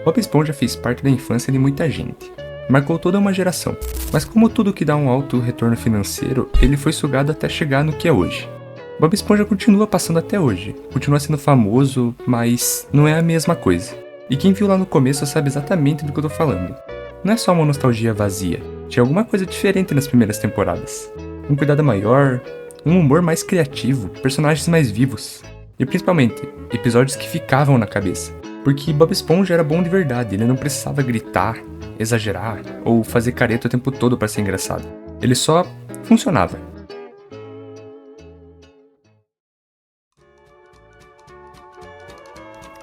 Bob Esponja fez parte da infância de muita gente. Marcou toda uma geração. Mas como tudo que dá um alto retorno financeiro, ele foi sugado até chegar no que é hoje. Bob Esponja continua passando até hoje. Continua sendo famoso, mas não é a mesma coisa. E quem viu lá no começo sabe exatamente do que eu tô falando. Não é só uma nostalgia vazia. Tinha alguma coisa diferente nas primeiras temporadas. Um cuidado maior, um humor mais criativo, personagens mais vivos. E principalmente, episódios que ficavam na cabeça. Porque Bob Esponja era bom de verdade, ele não precisava gritar, exagerar ou fazer careta o tempo todo para ser engraçado. Ele só funcionava.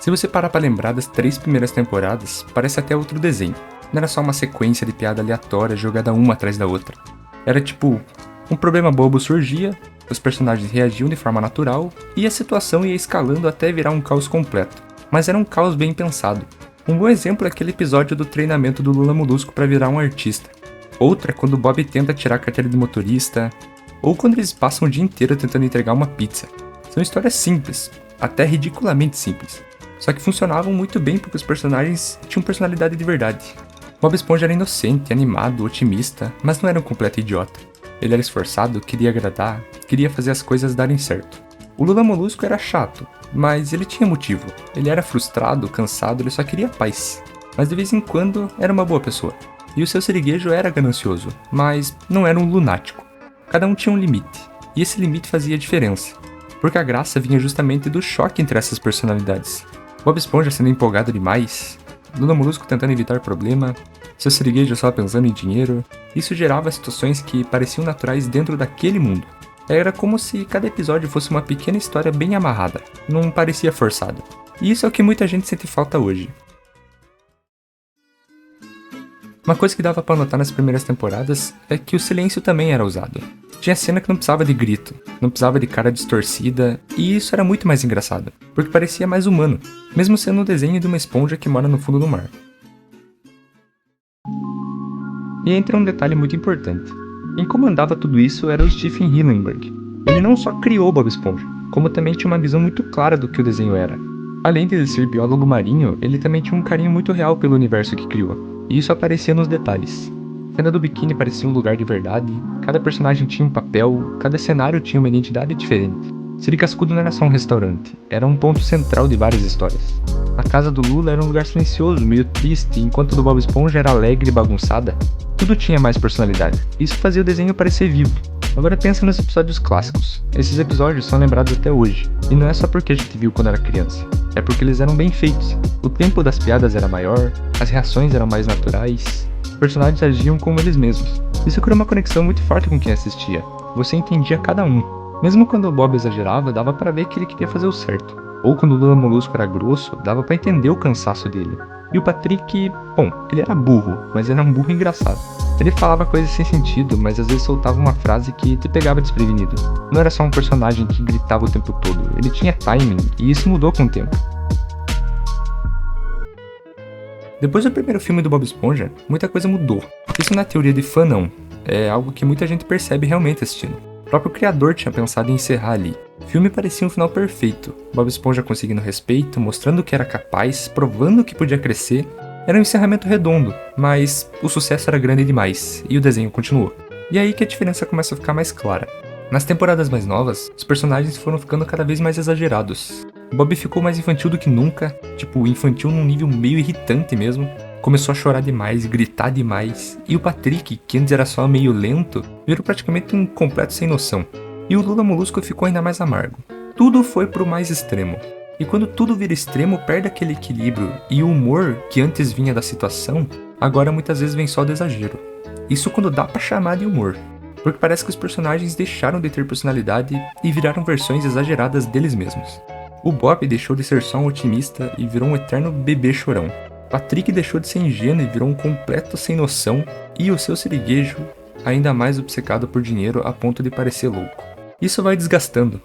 Se você parar pra lembrar das 3 primeiras temporadas, parece até outro desenho. Não era só uma sequência de piada aleatória jogada uma atrás da outra. Era tipo, um problema bobo surgia, os personagens reagiam de forma natural e a situação ia escalando até virar um caos completo. Mas era um caos bem pensado. Um bom exemplo é aquele episódio do treinamento do Lula Molusco para virar um artista. Outra é quando o Bob tenta tirar a carteira de motorista, ou quando eles passam o dia inteiro tentando entregar uma pizza. São histórias simples, até ridiculamente simples. Só que funcionavam muito bem porque os personagens tinham personalidade de verdade. Bob Esponja era inocente, animado, otimista, mas não era um completo idiota. Ele era esforçado, queria agradar, queria fazer as coisas darem certo. O Lula Molusco era chato, mas ele tinha motivo. Ele era frustrado, cansado, ele só queria paz. Mas de vez em quando era uma boa pessoa. E o seu Siriguejo era ganancioso, mas não era um lunático. Cada um tinha um limite, e esse limite fazia diferença. Porque a graça vinha justamente do choque entre essas personalidades. Bob Esponja sendo empolgado demais, Lula Molusco tentando evitar problema, seu Siriguejo só pensando em dinheiro. Isso gerava situações que pareciam naturais dentro daquele mundo. Era como se cada episódio fosse uma pequena história bem amarrada, não parecia forçado. E isso é o que muita gente sente falta hoje. Uma coisa que dava pra notar nas primeiras temporadas é que o silêncio também era usado. Tinha cena que não precisava de grito, não precisava de cara distorcida, e isso era muito mais engraçado, porque parecia mais humano, mesmo sendo um desenho de uma esponja que mora no fundo do mar. E entra um detalhe muito importante. Quem comandava tudo isso era o Stephen Hillenburg. Ele não só criou Bob Esponja, como também tinha uma visão muito clara do que o desenho era. Além de ele ser biólogo marinho, ele também tinha um carinho muito real pelo universo que criou, e isso aparecia nos detalhes. A cena do biquíni parecia um lugar de verdade, cada personagem tinha um papel, cada cenário tinha uma identidade diferente. Siri Cascudo não era só um restaurante, era um ponto central de várias histórias. A casa do Lula era um lugar silencioso, meio triste, enquanto a do Bob Esponja era alegre e bagunçada. Tudo tinha mais personalidade. Isso fazia o desenho parecer vivo. Agora pensa nos episódios clássicos. Esses episódios são lembrados até hoje. E não é só porque a gente viu quando era criança. É porque eles eram bem feitos. O tempo das piadas era maior, as reações eram mais naturais, os personagens agiam como eles mesmos. Isso criou uma conexão muito forte com quem assistia. Você entendia cada um. Mesmo quando o Bob exagerava, dava pra ver que ele queria fazer o certo. Ou quando o Lula Molusco era grosso, dava pra entender o cansaço dele. E o Patrick, bom, ele era burro, mas era um burro engraçado. Ele falava coisas sem sentido, mas às vezes soltava uma frase que te pegava desprevenido. Não era só um personagem que gritava o tempo todo, ele tinha timing, e isso mudou com o tempo. Depois do primeiro filme do Bob Esponja, muita coisa mudou. Isso não é teoria de fã não, é algo que muita gente percebe realmente assistindo. O próprio criador tinha pensado em encerrar ali. O filme parecia um final perfeito, Bob Esponja conseguindo respeito, mostrando que era capaz, provando que podia crescer. Era um encerramento redondo, mas o sucesso era grande demais, e o desenho continuou. E é aí que a diferença começa a ficar mais clara. Nas temporadas mais novas, os personagens foram ficando cada vez mais exagerados. O Bob ficou mais infantil do que nunca, tipo, infantil num nível meio irritante mesmo. Começou a chorar demais, gritar demais, e o Patrick, que antes era só meio lento, virou praticamente um completo sem noção. E o Lula Molusco ficou ainda mais amargo. Tudo foi pro mais extremo. E quando tudo vira extremo, perde aquele equilíbrio, e o humor, que antes vinha da situação, agora muitas vezes vem só do exagero. Isso quando dá pra chamar de humor, porque parece que os personagens deixaram de ter personalidade e viraram versões exageradas deles mesmos. O Bob deixou de ser só um otimista e virou um eterno bebê chorão. Patrick deixou de ser ingênuo e virou um completo sem noção, e o seu Siriguejo ainda mais obcecado por dinheiro a ponto de parecer louco. Isso vai desgastando.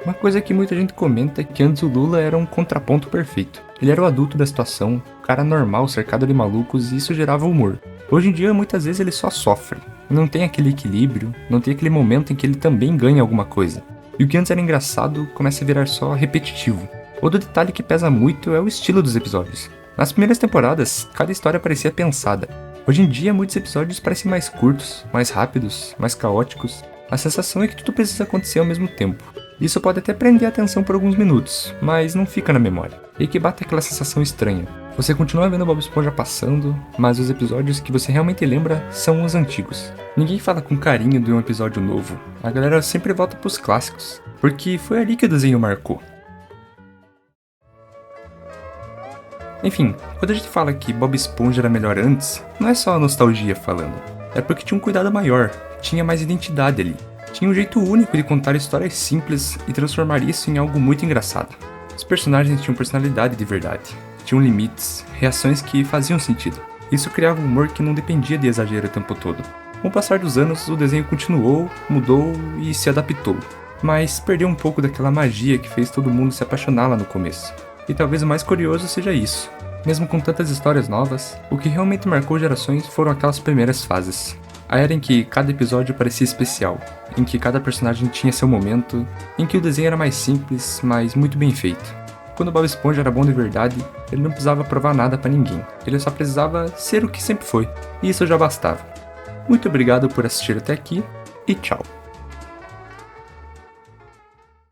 Uma coisa que muita gente comenta é que antes o Lula era um contraponto perfeito. Ele era o adulto da situação, o cara normal cercado de malucos, e isso gerava humor. Hoje em dia, muitas vezes ele só sofre. Não tem aquele equilíbrio, não tem aquele momento em que ele também ganha alguma coisa. E o que antes era engraçado começa a virar só repetitivo. Outro detalhe que pesa muito é o estilo dos episódios. Nas primeiras temporadas, cada história parecia pensada. Hoje em dia, muitos episódios parecem mais curtos, mais rápidos, mais caóticos. A sensação é que tudo precisa acontecer ao mesmo tempo. Isso pode até prender a atenção por alguns minutos, mas não fica na memória. E que bate aquela sensação estranha. Você continua vendo Bob Esponja passando, mas os episódios que você realmente lembra são os antigos. Ninguém fala com carinho de um episódio novo. A galera sempre volta pros clássicos, porque foi ali que o desenho marcou. Enfim, quando a gente fala que Bob Esponja era melhor antes, não é só a nostalgia falando. É porque tinha um cuidado maior, tinha mais identidade ali. Tinha um jeito único de contar histórias simples e transformar isso em algo muito engraçado. Os personagens tinham personalidade de verdade, tinham limites, reações que faziam sentido. Isso criava um humor que não dependia de exagero o tempo todo. Com o passar dos anos, o desenho continuou, mudou e se adaptou, mas perdeu um pouco daquela magia que fez todo mundo se apaixonar lá no começo. E talvez o mais curioso seja isso. Mesmo com tantas histórias novas, o que realmente marcou gerações foram aquelas primeiras fases. A era em que cada episódio parecia especial, em que cada personagem tinha seu momento, em que o desenho era mais simples, mas muito bem feito. Quando Bob Esponja era bom de verdade, ele não precisava provar nada pra ninguém, ele só precisava ser o que sempre foi, e isso já bastava. Muito obrigado por assistir até aqui, e tchau!